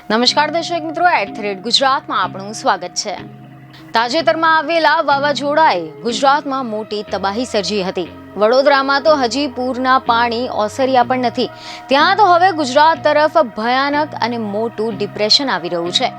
નમસ્કાર દર્શક મિત્રો, @ ગુજરાતમાં આપણું સ્વાગત છે। તાજેતરમાં આવેલા વાવાઝોડાએ ગુજરાતમાં મોટી તબાહી સર્જી હતી। વડોદરામાં તો હજી પૂરના પાણી ઓસર્યા પણ નથી, ત્યાં તો હવે ગુજરાત તરફ ભયાનક અને મોટું ડિપ્રેશન આવી રહ્યું છે।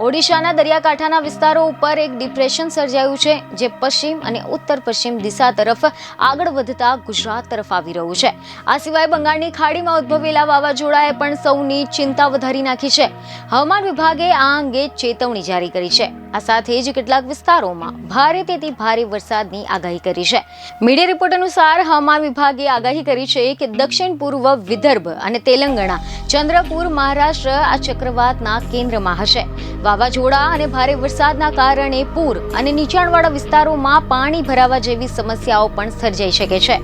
ઓડિશાના દરિયાકાંઠાના વિસ્તારો ઉપર એક ડિપ્રેશન સર્જાયું છે, જે પશ્ચિમ અને ઉત્તર પશ્ચિમ દિશા તરફ આગળ વધતા ગુજરાત તરફ આવી રહ્યું છે। આ સિવાય બંગાળની ખાડીમાં ઉદ્ભવેલા વાવાઝોડાએ પણ સૌની ચિંતા વધારી નાખી છે। હવામાન વિભાગે આ અંગે ચેતવણી જારી કરી છે। આ સાથે જ કેટલાક વિસ્તારોમાં ભારેથી ભારે વરસાદની આગાહી કરી છે। મીડિયા રિપોર્ટ અનુસાર હવામાન વિભાગે આગાહી કરી છે કે દક્ષિણ પૂર્વ વિદર્ભ અને તેલંગાણા, ચંદ્રપુર, મહારાષ્ટ્ર આ ચક્રવાતના કેન્દ્રમાં હશે। વાવાઝોડા અને ભારે વરસાદના કારણે પૂર અને નીચાણવાળા વિસ્તારોમાં પાણી ભરાવા જેવી સમસ્યાઓ પણ સર્જાઈ શકે છે।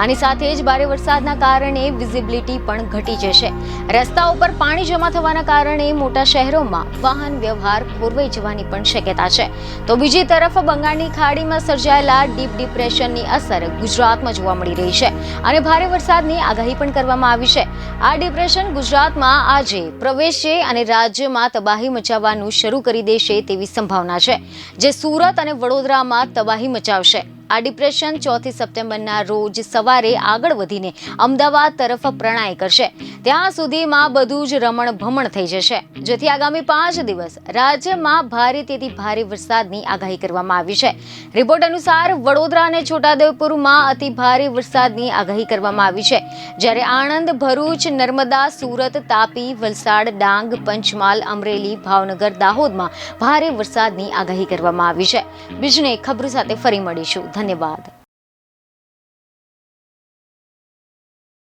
આની સાથે જ ભારે વરસાદના કારણે વિઝિબિલિટી પણ ઘટી જશે। રસ્તાઓ પર પાણી જમા થવાના કારણે મોટા શહેરોમાં વાહન વ્યવહાર ખોરવાઈ જવાની પણ શક્યતા છે। તો બીજી તરફ બંગાળની ખાડીમાં સર્જાયેલા ડીપ ડિપ્રેશનની અસર ગુજરાતમાં જોવા મળી રહી છે અને ભારે વરસાદની આગાહી પણ કરવામાં આવી છે। આ ડિપ્રેશન ગુજરાતમાં આજે પ્રવેશશે અને રાજ્યમાં તબાહી મચાવવાનું શરૂ કરી દેશે તેવી સંભાવના છે, જે સુરત અને વડોદરામાં તબાહી મચાવશે। આ ડિપ્રેશન 4 સપ્ટેમ્બરના રોજ સવારે આગળ વધીને અમદાવાદ તરફ પ્રણાય કરશે। ત્યાં સુધીમાં બધું જ રમણ-ભમણ થઈ જશે, જેથી આગામી 5 દિવસ રાજ્યમાં ભારેથી ભારે વરસાદની આગાહી કરવામાં આવી છે। રિપોર્ટ અનુસાર વડોદરા અને છોટાઉદેપુરમાં અતિ ભારે વરસાદની આગાહી કરવામાં આવી છે, જ્યારે આણંદ, ભરૂચ, નર્મદા, સુરત, તાપી, વલસાડ, ડાંગ, પંચમહાલ, અમરેલી, ભાવનગર, દાહોદમાં ભારે વરસાદની આગાહી કરવામાં આવી છે। બીજને ખબર સાથે ફરી મળીશું। ધન્યવાદ।